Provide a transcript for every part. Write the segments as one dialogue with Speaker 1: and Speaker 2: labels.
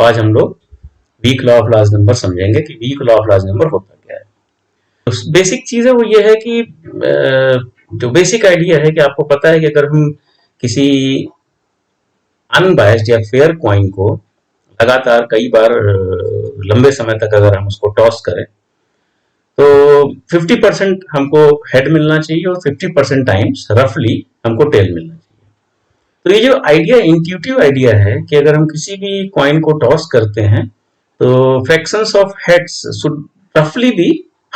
Speaker 1: तो आज हम लोग weak law of large number समझेंगे कि weak law of large number होता क्या है। तो बेसिक चीज है वो ये है कि जो बेसिक आइडिया है कि आपको पता है कि अगर हम किसी अनबायस्ड या फेयर कॉइन को लगातार कई बार लंबे समय तक अगर हम उसको टॉस करें तो 50% हमको हेड मिलना चाहिए और 50% टाइम्स रफली हमको टेल मिलना चाहिए। तो ये जो आइडिया इंट्यूटिव आइडिया है कि अगर हम किसी भी कॉइन को टॉस करते हैं तो फ्रैक्शंस ऑफ हेड्स शुड रफली be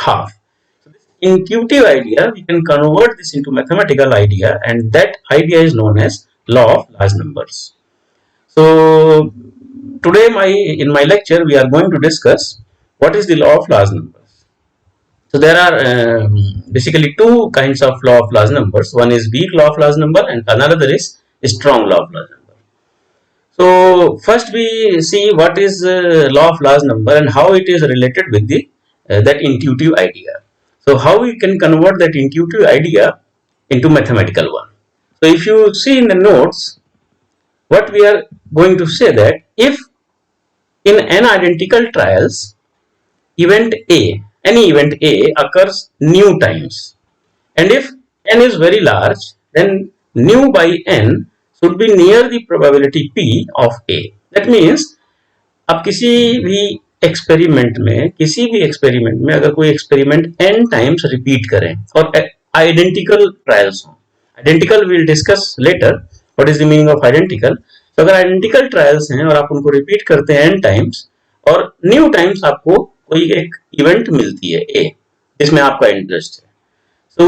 Speaker 1: half. Intuitive idea, we can convert this into mathematical idea, and that idea is known as law of large numbers. So today in my lecture we are going to discuss what is the law of large numbers. So there are basically two kinds of law of large numbers. One is weak law of large number and another is strong law of large number. So first we see what is law of large number and how it is related with the that intuitive idea. So how we can convert that intuitive idea into mathematical one. So if you see in the notes, what we are going to say that if in n identical trials, event A, any event A occurs new times, and if n is very large, then nu by n should be near the probability P of A. That means अब किसी भी experiment में अगर कोई experiment n times repeat करें और identical trials हो, identical will discuss later what is the meaning of identical. तो अगर आइडेंटिकल ट्रायल्स हैं और आप उनको रिपीट करते हैं n टाइम्स और न्यू टाइम्स आपको कोई एक इवेंट मिलती है A जिसमें आपका इंटरेस्ट है, so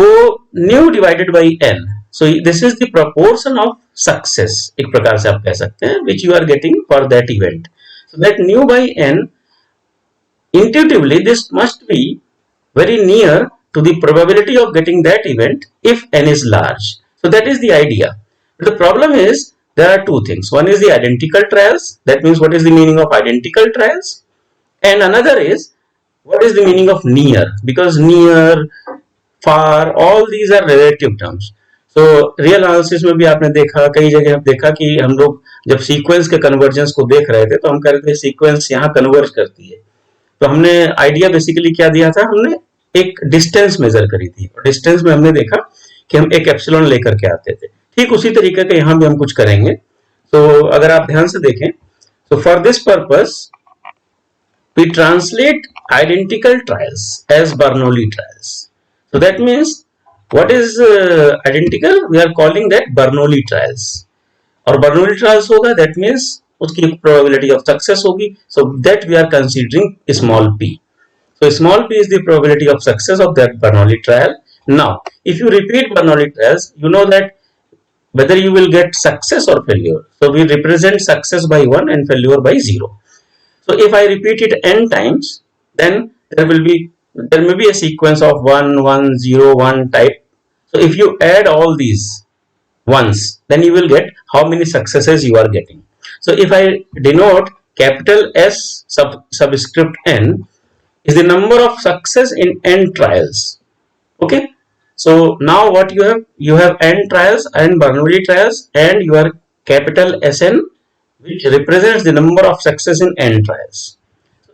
Speaker 1: nu divided by n, so this is the proportion of success, एक प्रकार से आप कह सकते हैं, which you are getting for that event. So that nu by n, intuitively this must be very near to the probability of getting that event if n is large. So that is the idea. But the problem is there are two things. One is the identical trials. That means what is the meaning of identical trials? And another is what is the meaning of near? Because near, far, all these are relative terms. तो real analysis में भी आपने देखा, कई जगह आप देखा कि हम लोग जब सीक्वेंस के कन्वर्जेंस को देख रहे थे तो हम कह रहे थे सीक्वेंस यहाँ कन्वर्ज करती है, तो हमने आइडिया बेसिकली क्या दिया था, हमने एक डिस्टेंस मेजर करी थी और डिस्टेंस में हमने देखा कि हम एक एप्सिलॉन लेकर के आते थे। ठीक उसी तरीके का यहाँ भी हम कुछ करेंगे। तो अगर आप ध्यान से देखें तो for this purpose we translate identical trials as Bernoulli trials. So that means what is identical? We are calling that Bernoulli trials. और Bernoulli trials होगा, that means उसकी probability of success होगी. So that we are considering small p. So small p is the probability of success of that Bernoulli trial. Now, if you repeat Bernoulli trials, you know that whether you will get success or failure. So we represent success by 1 and failure by 0. So if I repeat it n times, then there may be a sequence of 1 1 0 1 type. So if you add all these ones, then you will get how many successes you are getting. So if I denote capital S subscript n is the number of success in n trials. Okay, so now what you have n trials and Bernoulli trials and your capital Sn, which represents the number of success in n trials.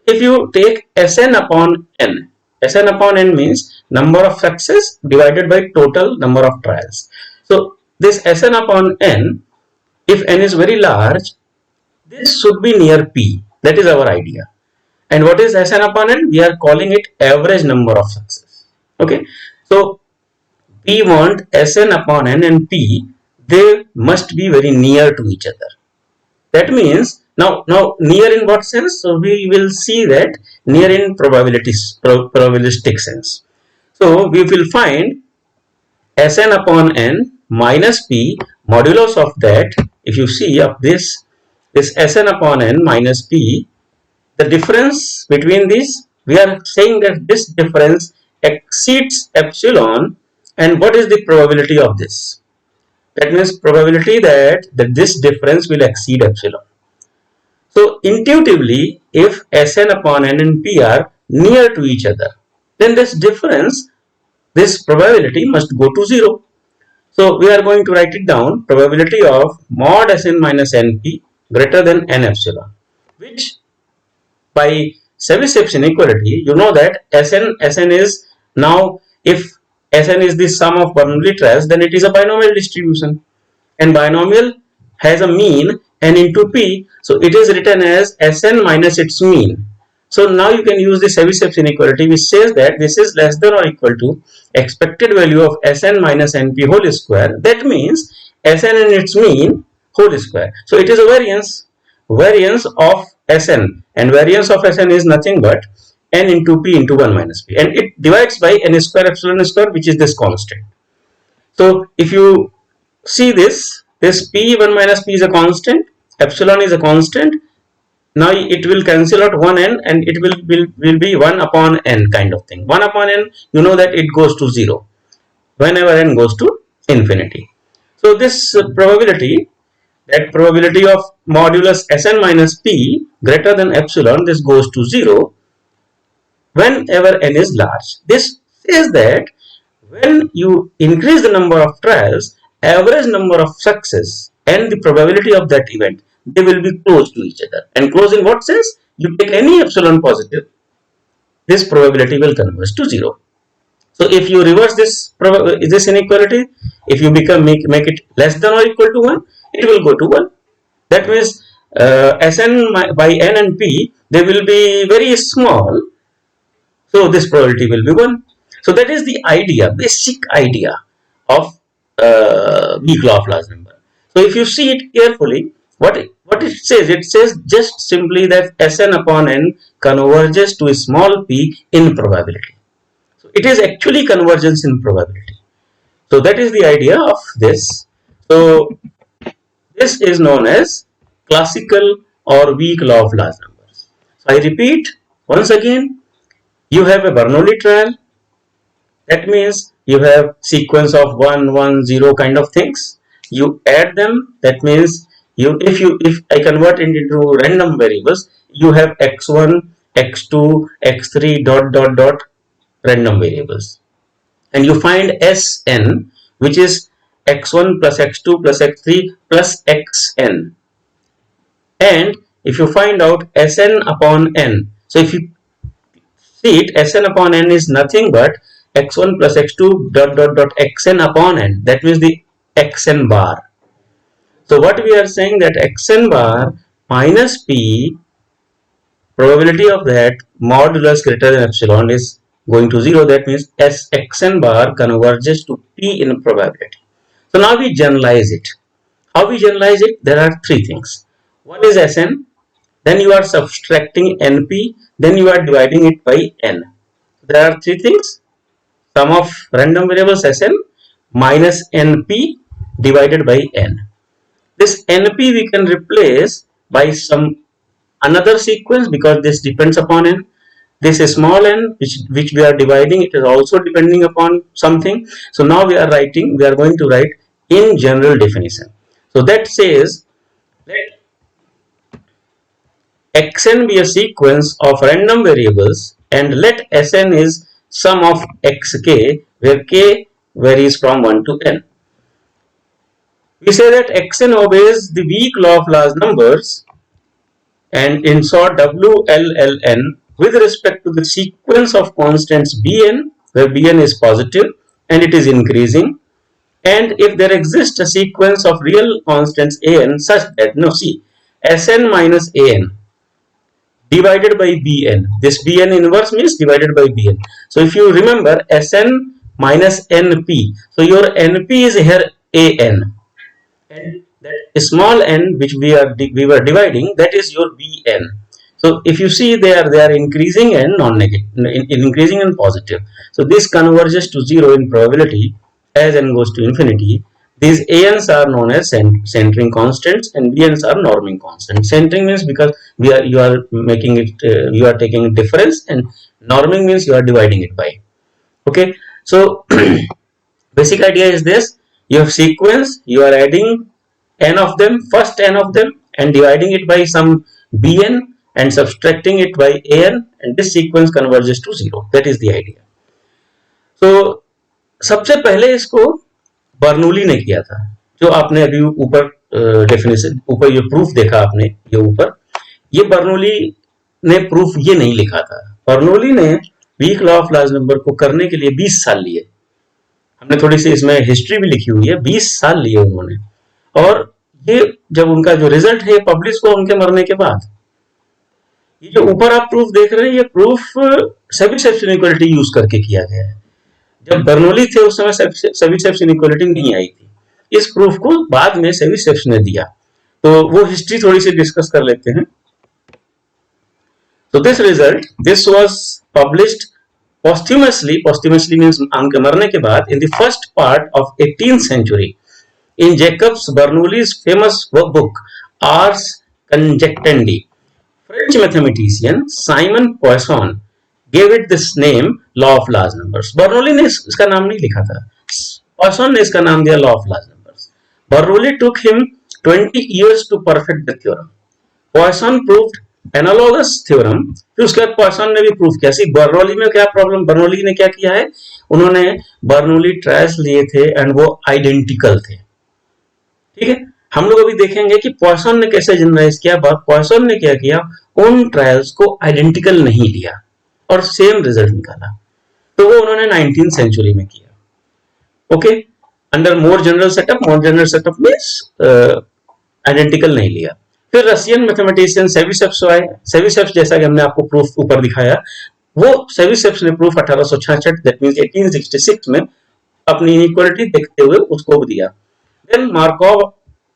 Speaker 1: If you take Sn upon n, Sn upon n means number of success divided by total number of trials. So this Sn upon n, if n is very large, this should be near P. That is our idea. And what is Sn upon n? We are calling it average number of success. Okay. So we want Sn upon n and P, they must be very near to each other. That means now near in what sense? So we will see that near in probabilistic sense. So we will find Sn upon n minus P modulus of that. If you see of this Sn upon n minus P, the difference between these, we are saying that this difference exceeds epsilon, and what is the probability of this? That means probability that this difference will exceed epsilon. So intuitively, if Sn upon n and P are near to each other, then this difference, this probability must go to 0. So we are going to write it down, probability of mod Sn minus Np greater than n epsilon, which by Chebyshev inequality, you know that Sn is now, if Sn is the sum of Bernoulli trials, then it is a binomial distribution, and binomial has a mean n into p, so it is written as Sn minus its mean. So now you can use the Chebyshev inequality, which says that this is less than or equal to expected value of Sn minus np whole square. That means Sn and its mean whole square. So it is a variance of Sn, and variance of Sn is nothing but n into p into 1 minus p, and it divides by n square epsilon square, which is this constant. So if you see this p1 minus p is a constant, epsilon is a constant. Now it will cancel out 1n, and it will be 1 upon n kind of thing. 1 upon n, you know that it goes to 0 whenever n goes to infinity. So this probability, that probability of modulus Sn minus p greater than epsilon, this goes to 0 whenever n is large. This says that when you increase the number of trials, average number of success and the probability of that event, they will be close to each other. And close in what sense? You take any epsilon positive, this probability will converge to 0. So if you reverse this inequality, if you make it less than or equal to 1, it will go to 1. That means Sn by n and p, they will be very small, so this probability will be 1. So that is the idea, basic idea of weak law of large number. So if you see it carefully, what it says just simply that Sn upon n converges to a small p in probability. So it is actually convergence in probability. So that is the idea of this. So this is known as classical or weak law of large numbers. So I repeat once again, you have a Bernoulli trial. That means you have sequence of 1, 1, 0 kind of things. You add them. That means if I convert it into random variables, you have x1, x2, x3 dot random variables, and you find Sn, which is x1 plus x2 plus x3 plus xn. And if you find out Sn upon n, so if you see it, Sn upon n is nothing but x1 plus x2 dot xn upon n. That means the xn bar. So what we are saying, that xn bar minus p, probability of that modulus greater than epsilon is going to 0. That means xn bar converges to p in probability. So now we generalize it. How we generalize it? There are three things. One is Sn, then you are subtracting np, then you are dividing it by n. There are three things. Sum of random variables Sn minus np divided by n. This np we can replace by some another sequence, because this depends upon n. This is small n which we are dividing, it is also depending upon something. So now we are going to write in general definition. So that says, let xn be a sequence of random variables, and let Sn is sum of xk, where k varies from 1 to n. We say that xn obeys the weak law of large numbers, and in short WLLN, with respect to the sequence of constants Bn, where Bn is positive and it is increasing, and if there exists a sequence of real constants An such that, Sn minus An divided by Bn, this Bn inverse means divided by Bn. So if you remember, Sn minus Np, so your Np is here An, and that small n which we were dividing, that is your Bn. So if you see, they are increasing and non-negative, increasing and positive. So this converges to 0 in probability as n goes to infinity. These Ans are known as centering constants, and Bns are norming constants. Centering means because you are making it, you are taking a difference, and norming means you are dividing it by. Okay, so basic idea is this: you have sequence, you are adding n of them, first n of them, and dividing it by some Bn and subtracting it by An, and this sequence converges to 0. That is the idea. So सबसे पहले इसको Bernoulli ने किया था, जो आपने अभी ऊपर डेफिनेशन, ऊपर ये प्रूफ देखा आपने, ये ऊपर ये बर्नौली ने प्रूफ ये नहीं लिखा था। बर्नौली ने weak law of large number को करने के लिए 20 साल लिए। हमने थोड़ी सी इसमें हिस्ट्री भी लिखी हुई है, 20 साल लिए उन्होंने। और ये जब उनका जो रिजल्ट है पब्लिश हुआ उनके मरने के बाद। ये जो ऊपर आप प्रूफ देख रहे हैं, ये प्रूफ सभी सेप्स इनइक्वालिटी यूज करके किया गया है। जब बर्नौली थे उस समय सभी सेप्स इनइक्वालिटी नहीं आई थी। इस प्रूफ को बाद में सभी सेप्स ने दिया। तो वो हिस्ट्री थोड़ी सी डिस्कस कर लेते हैं। So this was published posthumously means उनके मरने के बाद, in the first part of 18th century in Jacobs Bernoulli's famous book Ars Conjectandi. French mathematician Simon Poisson gave it this name, law of large numbers. Bernoulli ने इसका नाम नहीं लिखा था, Poisson ने इसका नाम दिया law of large numbers. Bernoulli took him 20 years to perfect the theorem. Poisson proved analogous theorem, फिर उसके बाद पॉइसन ने भी प्रूफ किया। सी बर्नौली में क्या प्रॉब्लम, बर्नौली ने क्या किया है, उन्होंने बर्नौली ट्रायल्स लिए थे एंड वो आइडेंटिकल थे। ठीक है, हम लोग अभी देखेंगे कि पॉइसन ने कैसे जनरलाइज किया। पॉइसन ने क्या किया, उन ट्रायल्स को आइडेंटिकल नहीं लिया और सेम रिजल्ट निकाला। तो वो उन्होंने 19th सेंचुरी में किया। Okay, under more general setup means identical नहीं लिया। फिर रशियन मैथमेटिशियन सेविसेप्स आए। सेविसेप्स जैसा कि हमने आपको प्रूफ ऊपर दिखाया, वो सेविसेप्स ने प्रूफ 1866 दैट मींस 1866 में अपनी इनइक्वालिटी देखते हुए उसको दिया। देन मार्कोव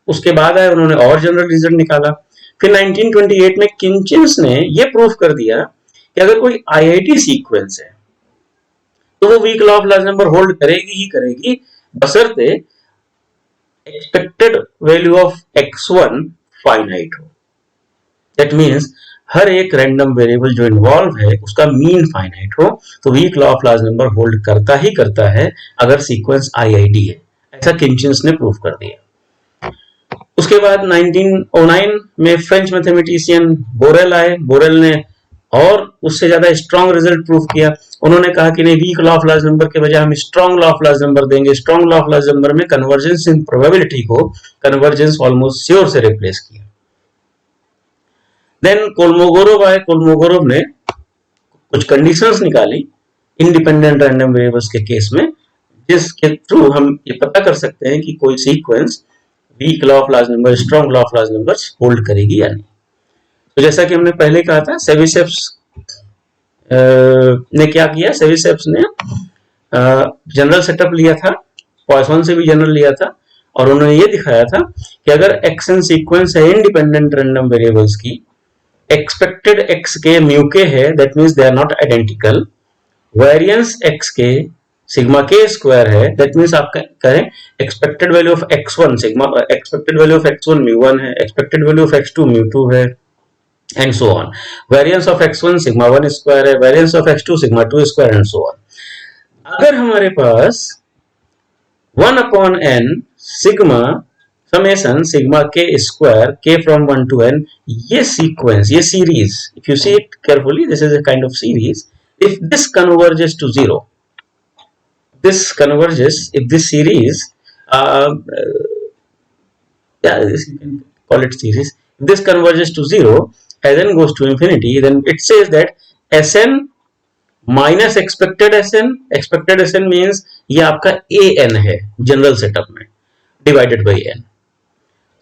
Speaker 1: उसके बाद आए, उन्होंने और जनरल रिजल्ट निकाला। फिर 1928 में किंचिन्स ने ये प्रूफ कर दिया कि अगर कोई आईआईटी सीक्वेंस है तो वो weak law of large number hold करेगी ही करेगी, बशर्ते expected value of x1 finite हो। दैट मींस हर एक रैंडम वेरिएबल जो इन्वॉल्व है उसका मीन फाइनाइट हो, तो weak law of large number hold करता है अगर सीक्वेंस आईआईडी है। ऐसा किंचिन्स ने प्रूफ कर दिया। उसके बाद 1909 में फ्रेंच मैथमेटिशियन बोरेल आए। बोरेल ने और उससे ज्यादा स्ट्रॉन्ग रिजल्ट प्रूफ किया। उन्होंने कहा कि नहीं, weak law of large number के बजाय हम strong law of large number देंगे। Strong law of large number में कन्वर्जेंस इन प्रोबेबिलिटी को कन्वर्जेंस ऑलमोस्ट श्योर से रिप्लेस किया। देन कोलमोगोरोव आए। कोलमोगोरोव ने कुछ कंडीशंस निकाली इंडिपेंडेंट रैंडम वेरिएबल्स के केस में, जिसके थ्रू हम ये पता कर सकते हैं कि कोई sequence weak law of large number, strong law of large numbers hold करेगी या नहीं। तो जैसा कि हमने पहले कहा था, सेविसेप्स ने क्या किया, सेविसेप्स ने जनरल सेटअप लिया था, पॉइसन से भी जनरल लिया था, और उन्होंने ये दिखाया था कि अगर एक्स एन सीक्वेंस है इंडिपेंडेंट रैंडम वेरिएबल्स की, expected x K mu K है, that means they are not identical, variance x K sigma के स्क्वायर है, दैट मींस आप करें expected value of x1 sigma, expected value of x1 mu one है, expected value of x2 म्यू2 है, and so on. Variance of x1 sigma 1 square है, variance of x2 sigma 2 square and so on. अगर हमारे पास 1 upon n sigma summation sigma k square k from 1 to n, ये sequence, ये series, if you see it carefully, this is a kind of series. If this converges to 0, this converges, if this series, yeah, this you can call it series. If this converges to 0, as n goes to infinity, then it says that Sn minus expected Sn means ये आपका an है general setup में, divided by n.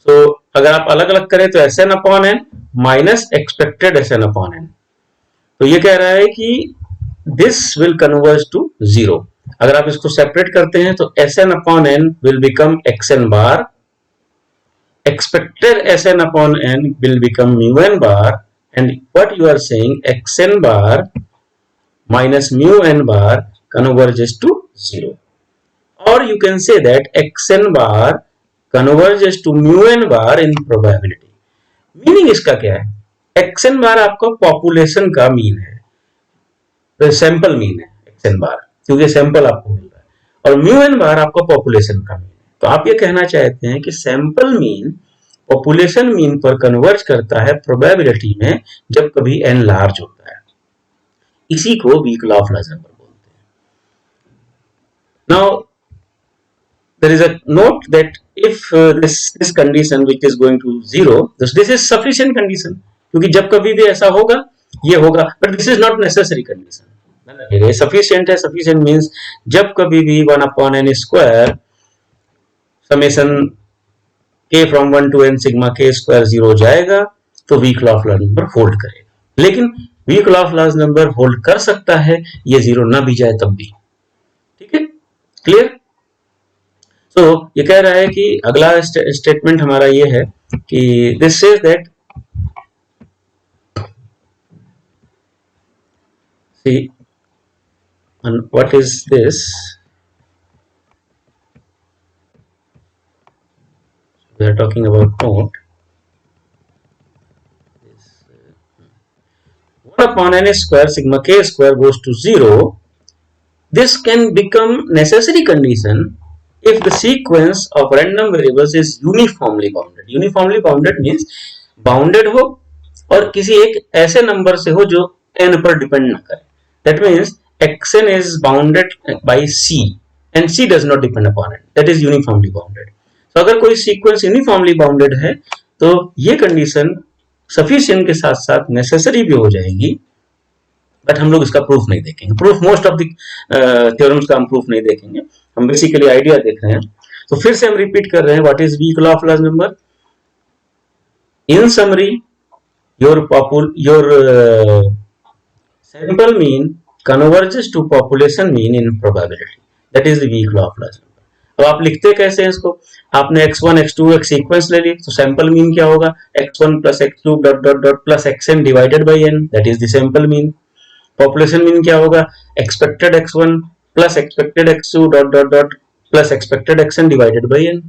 Speaker 1: so अगर आप अलग अलग करें तो Sn upon n minus expected Sn upon n, तो ये कह रहा है कि this will converge to 0. अगर आप इसको सेपरेट करते हैं तो Sn upon n will become xn bar, expected Sn upon n will become mu n bar, and what you are saying, xn bar minus mu n bar converges to 0, or you can say that xn bar converges to mu n bar in probability. Meaning इसका क्या है, xn bar आपका population का mean है, तो sample mean है xn bar, क्योंकि sample आपको मिल रहा है, और mu n bar आपका पॉपुलेशन का मीन है। तो आप ये कहना चाहते हैं कि सैंपल मीन पॉपुलेशन मीन पर कन्वर्ज करता है प्रोबेबिलिटी में जब कभी n लार्ज होता है। इसी को weak law of large number बोलते हैं। Now there is a note that if this condition which is going to 0, this is sufficient condition, क्योंकि जब कभी भी ऐसा होगा ये होगा, but this is not necessary condition. ये सफिशिएंट है, सफिशिएंट मींस जब कभी भी 1/n² summation k from 1 to n sigma k² 0 जाएगा तो weak law of large number hold करेगा। लेकिन weak law of large number hold कर सकता है ये 0 ना भी जाए तब भी। ठीक है, क्लियर? तो ये कह रहा है कि अगला स्टेटमेंट हमारा ये है कि this says that C and what is this, we are talking about note 1/n² sigma k² goes to 0. This can become necessary condition if the sequence of random variables is uniformly bounded. Uniformly bounded means bounded हो और किसी एक ऐसे number से हो जो n पर depend ना करे. That means xn is bounded by c and c does not depend upon it. That is uniformly bounded. तो अगर कोई सीक्वेंस यूनिफॉर्मली बाउंडेड है तो ये कंडीशन सफिशिएंट के साथ साथ नेसेसरी भी हो जाएगी, बट हम लोग इसका प्रूफ नहीं देखेंगे। Proof most of the theorems का हम प्रूफ नहीं देखेंगे, हम बेसिकली आइडिया देख रहे हैं। तो फिर से हम रिपीट कर रहे हैं, what is weak law of large number? In summary your sample mean converges to population mean in probability, that is the weak law of large number. अब आप लिखते कैसे हैं इसको? आपने x1 x2 एक सीक्वेंस ले ली, तो सैंपल मीन क्या होगा? x1 plus x2 dot dot dot plus xn divided by n, that is the sample mean. Population mean क्या होगा? Expected x1 plus expected x2 dot dot dot plus expected xn divided by n।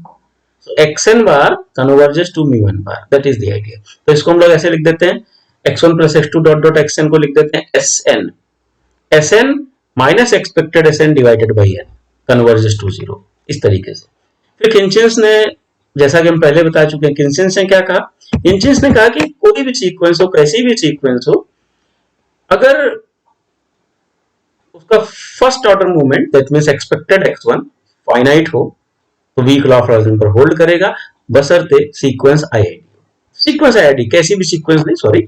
Speaker 1: So xn bar converges to μn bar, that is the idea. तो इसको हम लोग ऐसे लिख देते हैं, x1 plus x2 dot dot xn को लिख देते हैं sn, sn minus expected sn divided by n converges to 0, इस तरीके से। फिर किंचिंस ने, जैसा कि हम पहले बता चुके हैं, किंचिंस ने क्या कहा? किंचिंस ने कहा कि कोई भी सीक्वेंस हो, कैसी भी सीक्वेंस हो, अगर उसका first order movement that means expected x1 finite हो तो weak law of large number hold करेगा, बशर्ते सीक्वेंस आईआईडी हो। सीक्वेंस आईआईडी, कैसी भी सीक्वेंस नहीं, sorry,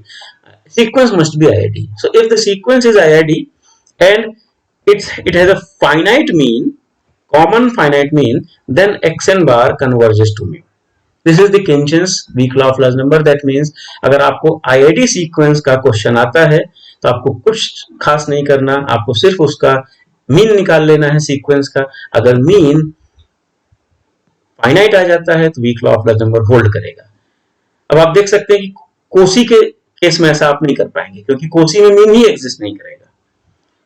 Speaker 1: sequence must be IID. So if the sequence is IID and it has a finite mean, common finite mean, then xn bar converges to mu. This is the Khinchin's weak law of large number. That means अगर आपको IID sequence का question आता है तो आपको कुछ खास नहीं करना, आपको सिर्फ उसका मीन निकाल लेना है सीक्वेंस का। अगर मीन फाइनाइट आ जाता है तो weak law of large number hold करेगा। अब आप देख सकते हैं कि कोसी के केस में ऐसा आप नहीं कर पाएंगे, क्योंकि कोसी में मीन ही एग्जिस्ट नहीं करेगा।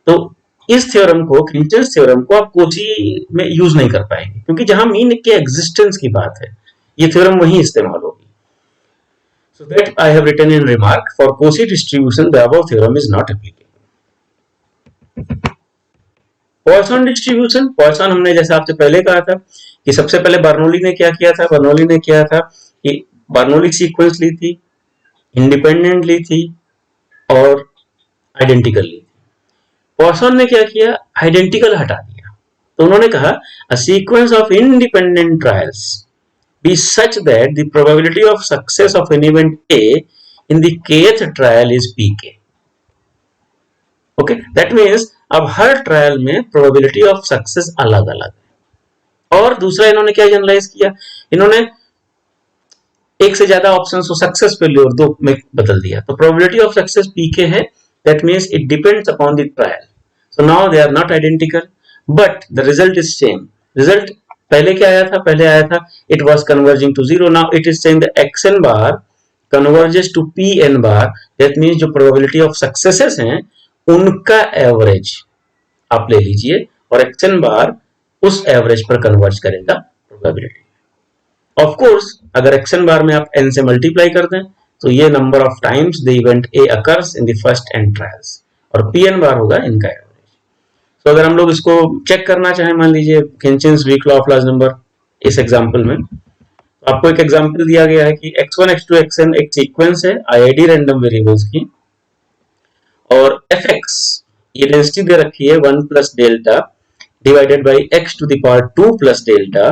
Speaker 1: तो इस थ्योरम को, किंचिंस थ्योरम को आप कोची में यूज नहीं कर पाएंगे, क्योंकि जहां मीन के एग्जिस्टेंस की बात है ये थ्योरम वहीं इस्तेमाल होगी। So that I have written in remark, for Cauchy distribution the above theorem is not applicable. Poisson distribution, Poisson हमने जैसे आपसे पहले कहा था कि सबसे पहले बर्नौली ने क्या किया था? बर्नौली ने किया था कि बर्नौली सीक्वेंस ली थी, इंडिपेंडेंट ली थी और आइडेंटिकल ली थी। पॉइसन ने क्या किया? आइडेंटिकल हटा दिया। तो उन्होंने कहा a sequence of independent trials be such that the probability of success of an event A in the kth trial is pk। Okay, that means अब हर ट्रायल में प्रोबेबिलिटी ऑफ सक्सेस अलग अलग है। और दूसरा इन्होंने क्या जनरलाइज किया? इन्होंने एक से ज्यादा ऑप्शंस को सक्सेस पे और दो में बदल दिया। तो प्रोबेबिलिटी ऑफ सक्सेस pk है, that means it depends upon the trial. So now they are not identical, but the result is same. Result पहले क्या आया था? पहले आया था it was converging to 0. Now it is saying the xn bar converges to pn bar. That means जो probability of successes हैं उनका एवरेज आप ले लीजिए और xn bar उस एवरेज पर कन्वर्ज करेगा प्रोबेबिलिटी। ऑफ कोर्स अगर xn bar में आप n से मल्टीप्लाई कर दें तो ये number of times the event A occurs in the first n trials, और pn बार होगा इनका एवरेज। तो अगर हम लोग इसको चेक करना चाहें, मान लीजिए Khinchin's weak law of large number इस एग्जांपल में, तो आपको एक एग्जांपल दिया गया है कि x1 x2 xn एक सीक्वेंस है IID रैंडम वेरिएबल्स की, और fx ये डेंसिटी दे रखी है 1 plus delta divided by x to the power 2 plus delta,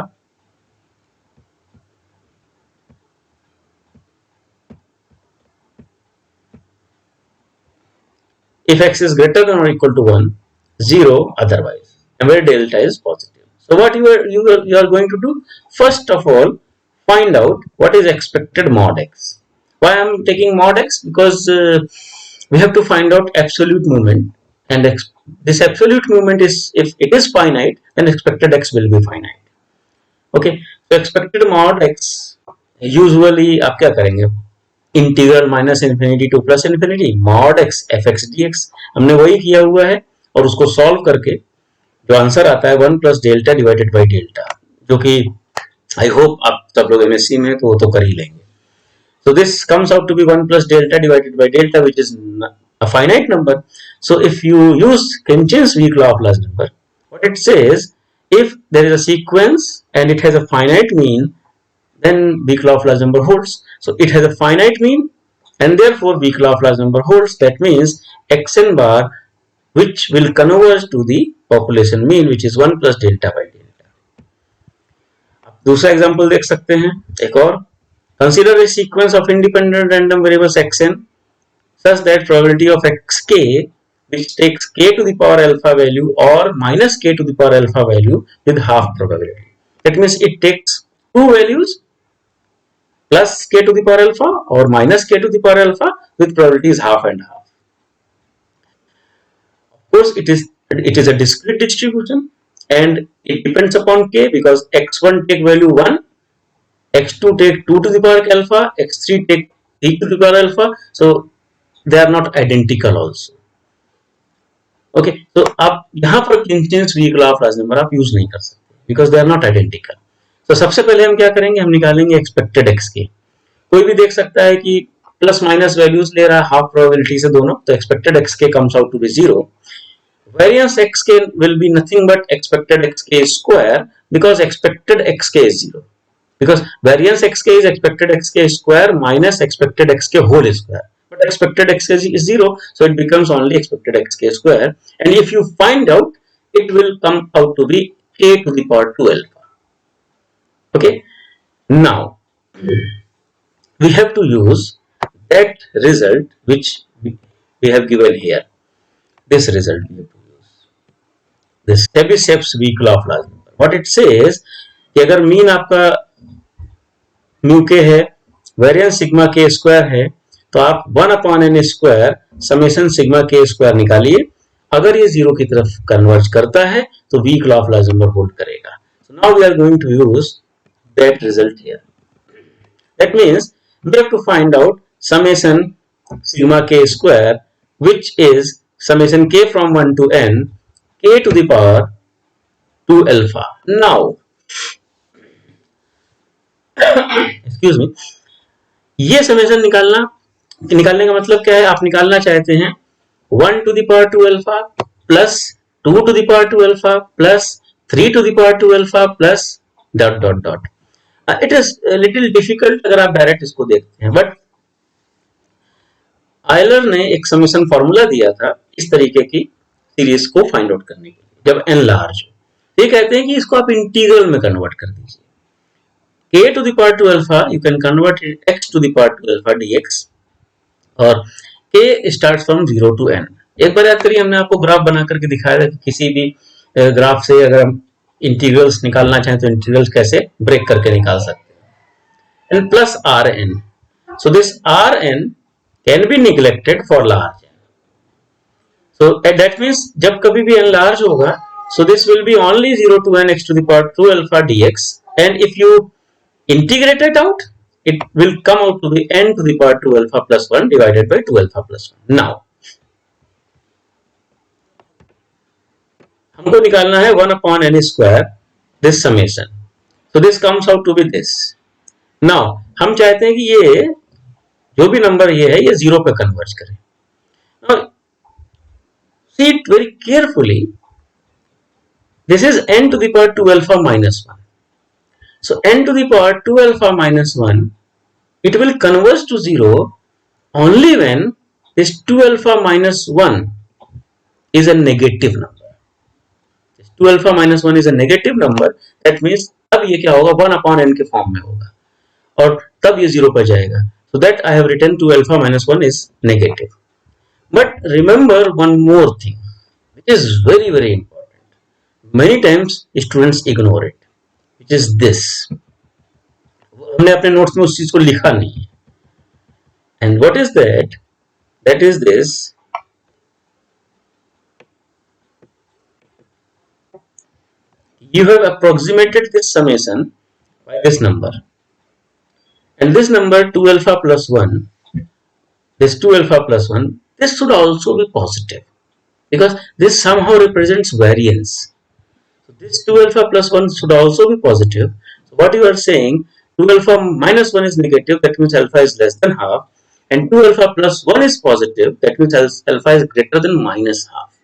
Speaker 1: if x is greater than or equal to 1, 0 otherwise, and where delta is positive. So what you are going to do, first of all find out what is expected mod x. Why I am taking mod x? Because we have to find out absolute movement, and this absolute movement is, if it is finite, then expected x will be finite. Okay, so expected mod x usually आप क्या करेंगे, integral minus infinity two plus infinity mod x F x D x, हमने वही किया हुआ है, और उसको सॉल्व करके जो आंसर आता है 1 plus delta divided by delta, जो कि आई होप आप सब लोग एमएससी में तो वो तो कर ही लेंगे. So this comes out to be 1 plus delta divided by delta, which is a finite number. So if you use Khinchin's weak Laplace number, what it says, if there is a sequence and it has a finite mean, then weak Laplace number holds. So it has a finite mean and therefore weak Laplace number holds. That means xn bar, which will converge to the population mean, which is 1 plus delta by delta. अब दूसरा example देख सकते हैं, एक और. Consider a sequence of independent random variables xn such that probability of xk, which takes k to the power alpha value or minus k to the power alpha value with half probability. That means it takes two values plus k to the power alpha or minus k to the power alpha with probabilities half and half. Of course, it is a discrete distribution and it depends upon k, because x1 take value 1, x2 take 2 to the power alpha, x3 take 3 to the power alpha, so they are not identical also. Okay, so आप यहाँ पर Khinchin's weak Laplace number आप use नहीं कर सकते, because they are not identical. So सबसे पहले हम क्या करेंगे, हम निकालेंगे expected xk. कोई भी देख सकता है कि प्लस माइनस वैल्यूज ले रहा है हाफ प्रोबेबिलिटी से दोनों, तो expected xk comes out to be 0. Variance xk will be nothing but expected xk square, because expected xk is 0. Because variance xk is expected xk square minus expected xk whole square, but expected xk is 0, so it becomes only expected xk square, and if you find out, it will come out to be k to the power 2 alpha. Okay, now we have to use that result which we have given here. This result we have to use, this Chebyshev's weak Laplace number. What it says कि अगर mean आपका mu K है, variance sigma के square है, तो आप 1 upon N square summation sigma के square निकालिए. अगर ये 0 की तरफ कन्वर्ज करता है तो वीक Laplace नंबर होल्ड करेगा. So now we are going to use that result here. That means we have to find out summation sigma के square, which is summation k from 1 to n k to the power 2 alpha. Now excuse me, ये summation निकालने का मतलब क्या है, आप निकालना चाहते हैं 1 to the power 2 alpha plus 2 to the power 2 alpha plus 3 to the power 2 alpha plus dot dot dot. It is a little difficult अगर आप डायरेक्ट इसको देखते हैं, बट आयलर ने एक समेशन फॉर्मूला दिया था इस तरीके की सीरीज को फाइंड आउट करने के लिए, जब n लार्ज हो. ये कहते हैं कि इसको आप इंटीग्रल में कन्वर्ट कर दीजिए. k to the power 2 alpha, you can convert it x to the power 2 alpha dx, और k starts from 0 to n. एक बार याद करिए, हमने आपको ग्राफ बना करके दिखाया था कि किसी भी ग्राफ से अगर हम इंटीग्रल्स निकालना चाहें तो इंटीग्रल्स कैसे ब्रेक करके निकाल सकते हैं. and plus rn, so this rn can be neglected for large n. so that means जब कभी भी n large होगा, so this will be only 0 to n x to the power 2 alpha dx, and if you integrate it out, it will come out to be n to the power 2 alpha plus 1 divided by 2 alpha plus 1. Now हमको निकालना है 1 upon n square this summation, so this comes out to be this. Now हम चाहते हैं कि ये जो भी नंबर ये है ये 0 पे कन्वर्ज करे. Now see it very carefully, this is n to the power 2 alpha minus 1. So n to the power 2 alpha minus 1, it will converge to 0 only when this 2 alpha minus 1 is a negative number. This 2 alpha minus 1 is a negative number. That means तब ये क्या होगा, 1 upon n के form में होगा और तब ये 0 पर जाएगा. So that I have written 2 alpha minus 1 is negative. But remember one more thing, which is very, very important. Many times students ignore it, which is this. हमने अपने नोट्स में उस चीज को लिखा नहीं है. And what is that? That is this. You have approximated this summation by this number. And this number 2 alpha plus 1, this 2 alpha plus 1, this should also be positive, because this somehow represents variance. So this 2 alpha plus 1 should also be positive. So what you are saying, 2 alpha minus 1 is negative, that means alpha is less than half, and 2 alpha plus 1 is positive, that means alpha is greater than minus half.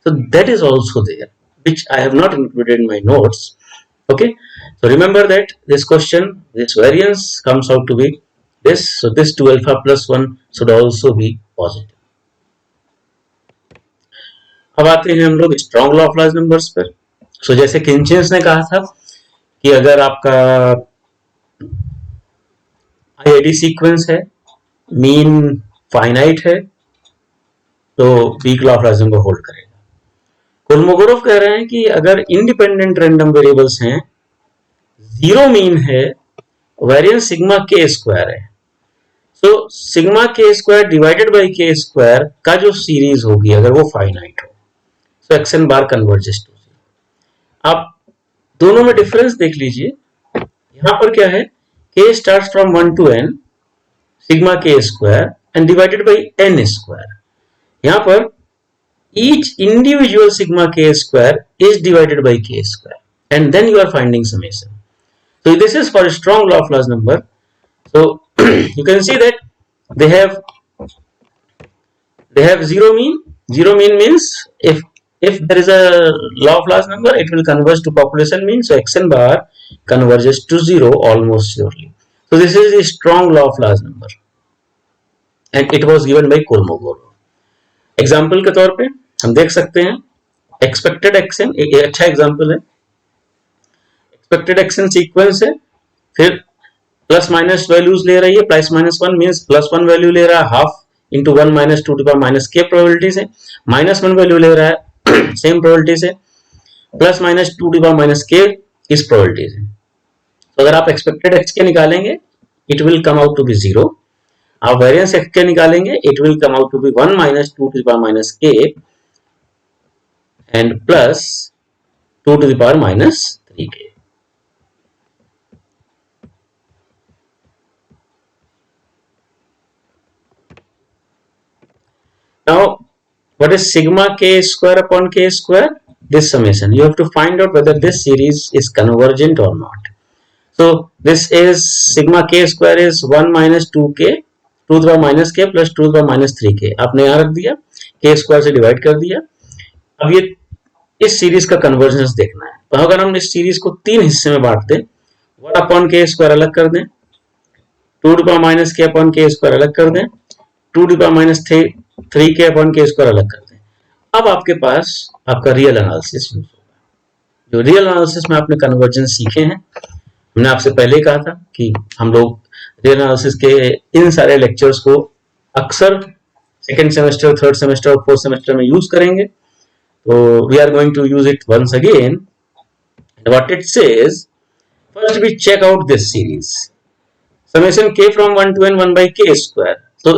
Speaker 1: So that is also there, which I have not included in my notes. Okay, so remember that this question, this variance comes out to be this. So this 2 alpha plus 1 should also be positive. अब आते हैं हम लोग strong law of large numbers पर. सो जैसे किंचियस ने कहा था कि अगर आपका आईआईडी सीक्वेंस है, मीन फाइनाइट है, तो weak law of large number hold करेगा. कोलमोगोरोव कह रहे हैं कि अगर इंडिपेंडेंट रैंडम वेरिएबल्स हैं, जीरो मीन है, वेरिएंस सिग्मा के स्क्वायर है, सो सिग्मा के square divided by k square का जो सीरीज होगी अगर वो फाइनाइट हो, so x n bar converges to zero. आप दोनों में डिफरेंस देख लीजिए. यहां पर क्या है, k starts from 1 to n sigma के square and divided by n square. यहां पर each individual sigma k square is divided by k square, and then you are finding summation. So this is for a strong law of large number. So you can see that they have zero mean. Zero mean means if there is a law of large number, it will converge to population mean. So xn bar converges to zero almost surely. So this is a strong law of large number, and it was given by Kolmogorov. Example के तौर पे हम देख सकते हैं expected action, एक अच्छा example है. एक्सपेक्टेड एक्शन सीक्वेंस है, फिर प्लस माइनस वैल्यूज ले रही है. Plus minus 1 means plus 1 value ले रहा है half into 1 minus 2 to power minus K probability से, माइनस 1 वैल्यू ले रहा है सेम प्रोबेबिलिटी से, plus minus 2 to power minus K इस प्रोबेबिलिटी से. तो अगर आप एक्सपेक्टेड एक्स के निकालेंगे, it will come out to be zero. आप वेरिएंस एक्स के निकालेंगे, it will come out to be 1 minus 2 to the power minus k and plus 2 to the power minus 3k. Now what is sigma k square upon k square? This summation. You have to find out whether this series is convergent or not. So this is sigma k square is 1 minus 2k 2 to the power minus k plus 2 to the power minus 3k. आपने यहाँ रख दिया, k square से divide कर दिया. अब ये इस सीरीज का कन्वर्जेंस देखना है. तो अगर हम इस सीरीज को तीन हिस्से में बांट दें, 1 अपॉन के स्क्वायर अलग कर दें, 2 to the power minus k upon के स्क्वायर अलग कर दें, 2 to the power minus 3k upon के स्क्वायर अलग कर दें, अब आपके पास आपका रियल एनालिसिस यूज होगा. जो रियल एनालिसिस में आपने कन्वर्जेंस सीखे हैं, हमने आपसे पहले कहा था कि हम लोग रियल एनालिसिस के इन सारे लेक्चर्स को अक्सर सेकेंड सेमेस्टर, थर्ड सेमेस्टर और फोर्थ सेमेस्टर में यूज करेंगे. तो we are going to use it once again. What it says, first we check out this series summation k from 1 to n 1 by k square. तो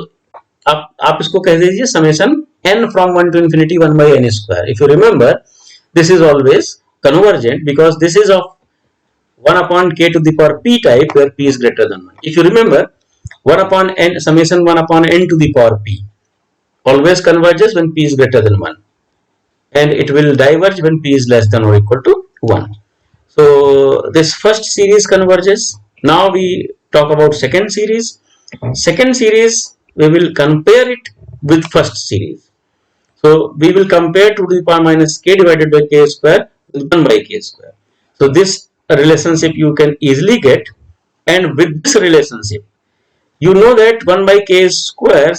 Speaker 1: आप इसको कह दीजिए summation n from 1 to infinity 1 by n square. If you remember, this is always convergent because this is of 1 upon k to the power p type where p is greater than 1. If you remember, 1 upon n summation 1 upon n to the power p always converges when p is greater than 1, and it will diverge when p is less than or equal to 1. So this first series converges. Now we talk about second series. Second series we will compare it with first series. So we will compare 2 to the power minus k divided by k square with 1 by k square. So this relationship you can easily get, and with this relationship you know that 1 by k square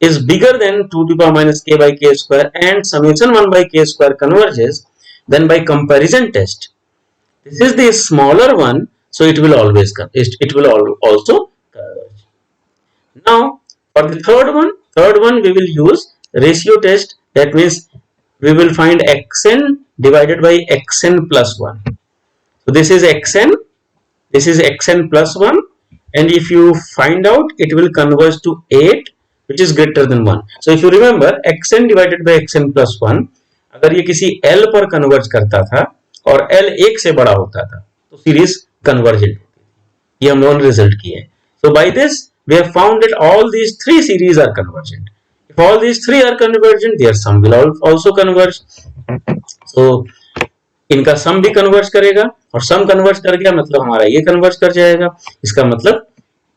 Speaker 1: is bigger than 2 to the power minus k by k square, and summation 1 by k square converges. Then by comparison test, this is the smaller one, so it will always come, it will also converge. Now for the third one, Third one, we will use ratio test. That means we will find xn divided by xn plus 1. So this is xn, this is xn plus 1, and if you find out, it will converge to 8, which is greater than 1. So if you remember, xn divided by xn plus 1, अगर ये किसी L पर converge करता था और L 1 से बड़ा होता था तो सीरीज कन्वर्जेंट होती थी। ये हम लोगों ने रिजल्ट किया है। So by this we have found that all these three series are convergent. If all these three are convergent, their sum will also converge. So इनका सम भी कन्वर्ज करेगा और सम कन्वर्ज कर गया मतलब हमारा ये कन्वर्ज कर जाएगा। इसका मतलब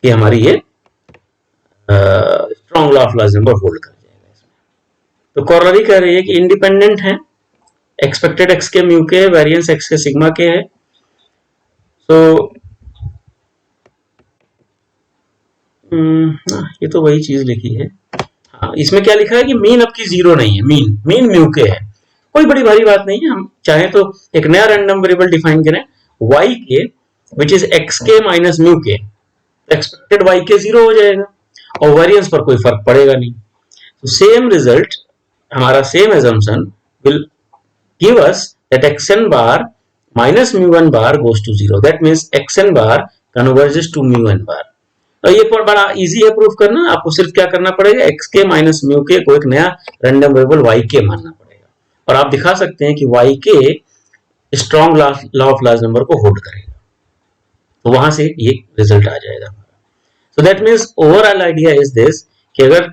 Speaker 1: कि हमारी ये strong law of large number hold कर जाएगा इसमें। तो कॉरलरी कह रही है कि इंडिपेंडेंट है, एक्सपेक्टेड एक्स के म्यू के, वेरिएंस एक्स के सिग्मा के है। सो ये तो वही चीज लिखी है। हाँ, इसमें क्या लिखा है कि मीन आपकी जीरो नहीं है, मीन म्यू के है। कोई बड़ी भारी बात नहीं है। हम चाहे तो एक नया रैंडम वेरिएबल डिफाइन करें y के, विच इज एक्स के माइनस म्यू के, एक्सपेक्टेड y के जीरो हो जाएगा और वेरिएंस पर कोई फर्क पड़ेगा नहीं। तो सेम रिजल्ट, हमारा same assumption will give us that xn bar minus mu one bar goes to zero. That means xn bar converges to mu n bar. तो ये पर बड़ा इजी है प्रूफ करना। आपको सिर्फ क्या करना पड़ेगा, एक्स के माइनस म्यू के को एक नया रैंडम वेरिएबल y के मानना पड़ेगा और आप दिखा सकते हैं कि y के strong law of large number को होल्ड करेगा। तो वहां से ये रिजल्ट आ जाएगा। So that means overall idea is this कि अगर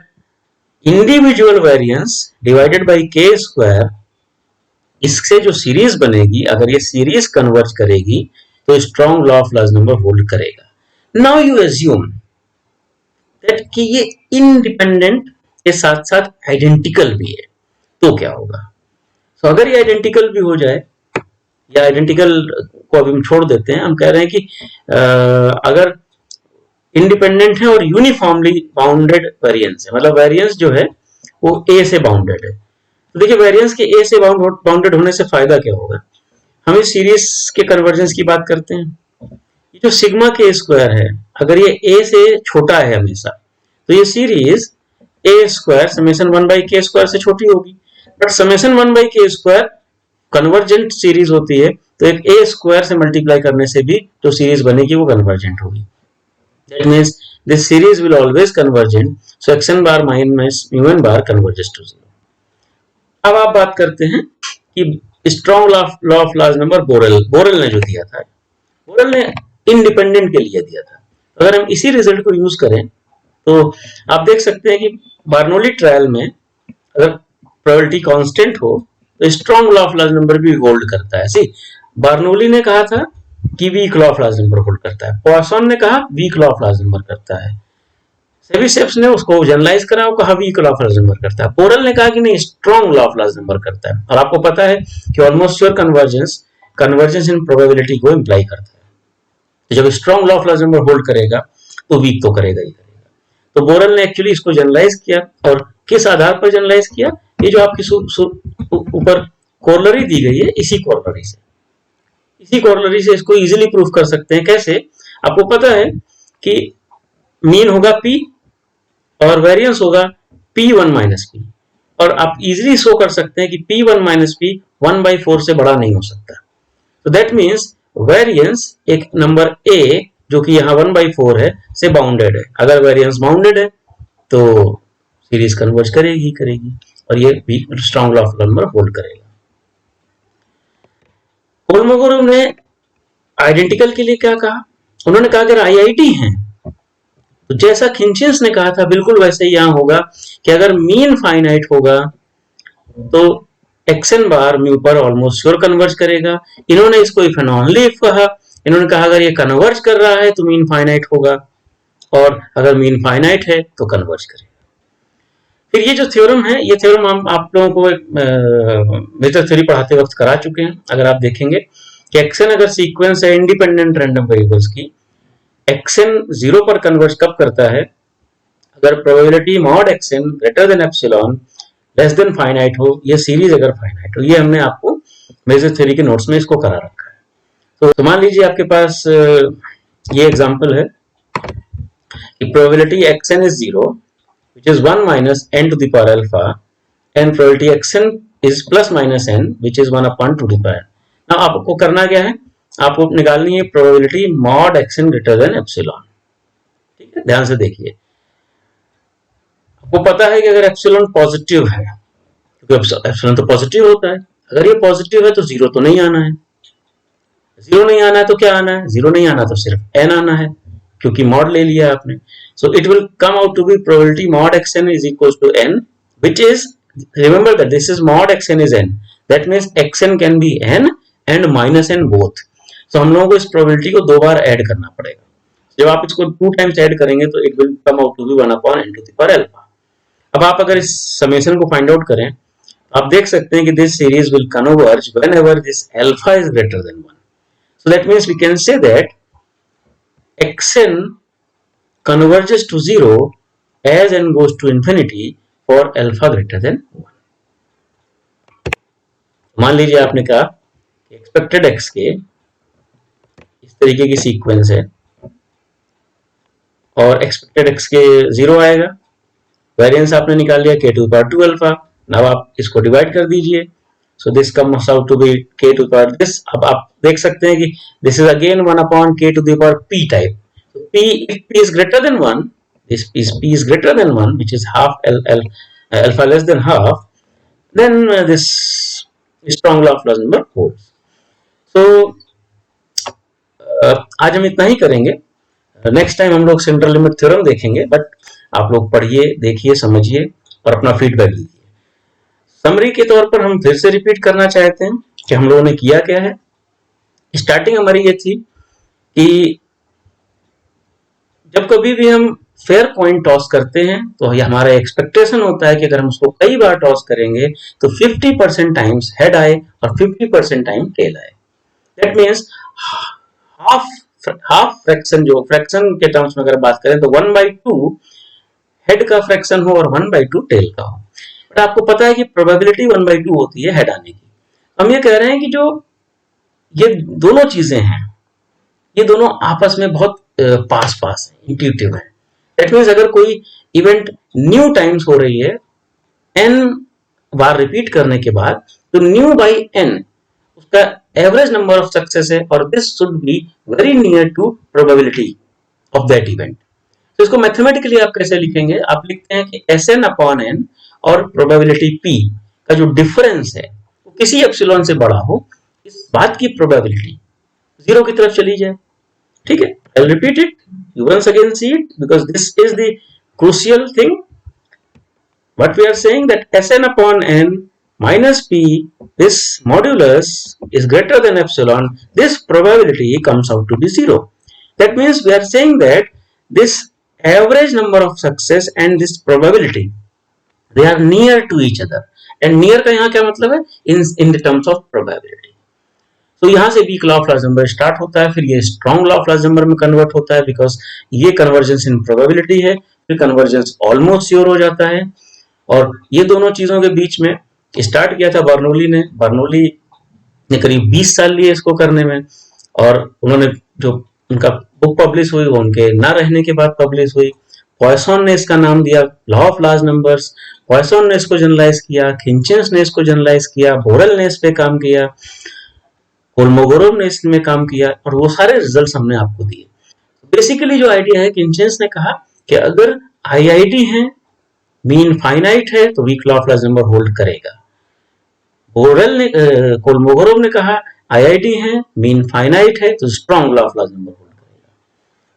Speaker 1: individual variance divided by k square, इससे जो सीरीज बनेगी, अगर ये सीरीज कन्वर्ज करेगी तो strong law of large number hold करेगा। नाउ यू एज्यूम दैट कि ये इंडिपेंडेंट के साथ साथ आइडेंटिकल भी है, तो क्या होगा? तो अगर ये आइडेंटिकल भी हो जाए, या आइडेंटिकल को अभी हम छोड़ देते हैं, हम कह रहे हैं कि अगर इंडिपेंडेंट है और यूनिफॉर्मली बाउंडेड वेरिएंस है, मतलब वेरिएंस जो है वो ए से बाउंडेड है। तो देखिए वेरिएंस के ए से बाउंडेड होने से फायदा क्या होगा? हम इस सीरीज के कन्वर्जेंस की बात करते हैं। ये जो सिग्मा के स्क्वायर है, अगर ये ए से छोटा है हमेशा, तो ये series A square summation 1 by के स्क्वायर से छोटी होगी। बट समेशन 1 बाई के स्क्वायर कन्वर्जेंट सीरीज होती है, तो एक ए स्क्वायर से मल्टीप्लाई करने से भी जो सीरीज बनेगी वो कन्वर्जेंट होगी। That means this series will always convergent, so xn bar minus μn bar converges to 0। अब आप बात करते हैं कि strong law of large number Borel ने जो दिया था, बोरेल ने इंडिपेंडेंट के लिए दिया था। अगर हम इसी रिजल्ट को यूज करें तो आप देख सकते हैं कि बार्नौली ट्रायल में अगर प्रोबेबिलिटी कांस्टेंट हो तो strong law of large number भी होल्ड करता है। सी, बार्नौली ने कहा था कि weak law of large number hold करता है, पॉइसन ने कहा weak law of large number करता है, सेविसेप्स ने उसको जनरलाइज करा और कहा weak law of large number करता है, बोरेल ने कहा कि नहीं strong law of large number करता है। और आपको पता है कि almost sure convergence in probability को इंप्लाई करता है। तो जब strong law of large number hold करेगा तो वीक तो करेगा ही करेगा। तो बोरेल ने एक्चुअली इसको जनरलाइज किया, और किस आधार पर जनरलाइज किया? ये जो आपकी ऊपर कॉर्लरी दी गई है, इसी कॉर्लरी से इसको इजीली प्रूफ कर सकते हैं। कैसे? आपको पता है कि मीन होगा p और वेरिएंस होगा p1 माइनस p, और आप इजीली शो कर सकते हैं कि p1 माइनस p 1/4 से बड़ा नहीं हो सकता। तो दैट मीन्स वेरिएंस एक नंबर a जो कि यहाँ 1/4 है से बाउंडेड है। अगर वेरिएंस बाउंडेड है तो सीरीज कन्वर्ज करेगी और ये भी strong law of number hold करेगा। कोलमोगोरोव ने आइडेंटिकल के लिए क्या कहा? उन्होंने कहा अगर आईआईटी है तो जैसा खिंचेंस ने कहा था बिल्कुल वैसे ही यहां होगा कि अगर मीन फाइनाइट होगा तो xn बार म्यू पर ऑलमोस्ट श्योर कन्वर्ज करेगा। इन्होंने इसको इफ एंड ओनली इफ कहा। इन्होंने कहा अगर ये कन्वर्ज कर रहा है तो मीन फाइनाइट होगा, और अगर मीन फाइनाइट है तो कन्वर्ज करेगा। फिर ये जो थ्योरम है, ये थ्योरम हम आप लोगों को मेथड थ्योरी पढ़ाते वक्त करा चुके हैं। अगर आप देखेंगे कि xn अगर सीक्वेंस है इंडिपेंडेंट रैंडम वेरिएबल्स की, xn 0 पर कन्वर्ज कब करता है? अगर probability mod xn greater than epsilon less than finite हो, ये सीरीज अगर फाइनाइट हो। ये हमने आपको मेजर थ्योरी के नोट्स में इसको करा रखा है। तो मान लीजिए आपके पास ये एग्जांपल है कि probability xn is 0 which is 1 minus n to the power alpha, and probability xn is plus minus n, which is 1 upon 2 to the power. Now आपको करना क्या है, आपको निकालनी है probability mod xn greater than epsilon. ठीक है, ध्यान से देखिए. आपको पता है कि अगर एप्सिलॉन पॉजिटिव है, क्योंकि एप्सिलॉन तो पॉजिटिव होता है, अगर ये पॉजिटिव है तो जीरो तो नहीं आना है. जीरो नहीं आना है तो क्या आना है, जीरो नहीं आना तो सिर्फ एन आना है, क्योंकि मॉड ले लिया आपने. So it will come out to be probability mod xn is equal to n, which is, remember that this is mod xn is n, that means xn can be n and minus n both. So हम लोगों को इस probability को दो बार add करना पड़ेगा. जब आप इसको 2 टाइम्स ऐड करेंगे तो it will come out to be 1 upon n to the power alpha. अब आप अगर इस समेशन को फाइंड आउट करें, आप देख सकते हैं कि this series will converge whenever this alpha is greater than 1. So that means we can say that xn converges to 0 as n goes to infinity for alpha greater than 1. मान लीजिए आपने कहा एक्सपेक्टेड x के इस तरीके की sequence है और एक्सपेक्टेड x के 0 आएगा, वेरिएंस आपने निकाल लिया k to the power 2 alpha. Now आप इसको डिवाइड कर दीजिए. So this comes out to be k to the power this. अब आप देख सकते हैं कि this is again 1 upon k to the power p type. So p, if p is greater than 1, this is p is greater than 1, which is half alpha less than half, then this strong law of large number holds. So आज हम इतना ही करेंगे. Next time हम लोग central limit theorem देखेंगे, but आप लोग पढ़िए, देखिए, समझिए और अपना फीडबैक दीजिए. समरी के तौर पर हम फिर से रिपीट करना चाहते हैं कि हम लोगों ने किया क्या है. स्टार्टिंग हमारी ये थी कि जब कभी भी हम फेयर पॉइंट टॉस करते हैं तो ये हमारा एक्सपेक्टेशन होता है कि अगर हम उसको कई बार टॉस करेंगे तो 50% टाइम्स हेड आए और 50% टाइम टेल आए. दैट मीन्स हाफ फ्रैक्शन, जो फ्रैक्शन के टर्म्स में अगर बात करें तो 1/2 हेड का फ्रैक्शन हो और 1/2 टेल का हो. बट आपको पता है कि प्रोबेबिलिटी 1/2 होती है हेड आने की. हम ये कह रहे हैं कि जो ये दोनों चीजें हैं, ये दोनों आपस में बहुत पास पास है, इंट्यूटिव है. दैट मीन्स अगर कोई इवेंट न्यू टाइम्स हो रही है n बार रिपीट करने के बाद, तो न्यू बाई n उसका एवरेज नंबर ऑफ सक्सेस है और this should be very near to probability of that event. तो इसको मैथमेटिकली आप कैसे लिखेंगे, आप लिखते हैं कि Sn अपॉन n और प्रोबेबिलिटी p का जो डिफरेंस है वो किसी एप्सिलॉन से बड़ा हो, इस बात की प्रोबेबिलिटी 0 की तरफ चली जाए. ठीक है, I will repeat it, you once again see it, because this is the crucial thing. What we are saying that Sn upon n minus p, this modulus is greater than epsilon, this probability comes out to be 0. That means we are saying that this average number of success and this probability, they are near to each other. And near का यहाँ क्या मतलब है, in the terms of probability. तो यहाँ से weak law of large number start होता है, फिर ये strong law of large number में कन्वर्ट होता है, because ये convergence in probability है, फिर convergence almost sure हो जाता है. और ये दोनों चीजों के बीच में स्टार्ट किया था बर्नौली ने करीब 20 साल लिए इसको करने में, और उन्होंने जो उनका बुक पब्लिश हुई वो उनके ना रहने के बाद पब्लिश हुई. पॉइसन ने इसका नाम दिया law of large numbers. Poisson ने इसको जनरलाइज किया, खिंचेंस ने इसको जनरलाइज किया, बोरेल ने इस पे काम किया, कोलमोगोरोव ने इसमें काम किया, और वो सारे रिजल्ट्स हमने आपको दिए. बेसिकली जो आइडिया है, खिंचेंस ने कहा कि अगर आईआईडी है, मीन फाइनाइट है, तो weak law of large number hold करेगा. बोरेल ने कोलमोगोरोव ने कहा आईआईडी है, मीन फाइनाइट है, तो strong law of large number hold करेगा.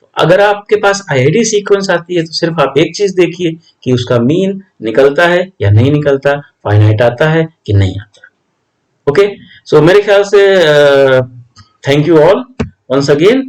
Speaker 1: तो अगर आपके पास आईआईडी सीक्वेंस आती है तो सिर्फ आप एक चीज देखिए कि उसका मीन निकलता है या नहीं निकलता, फाइनाइट आता है कि नहीं आता. ओके, सो मेरे ख्याल से thank you all once again.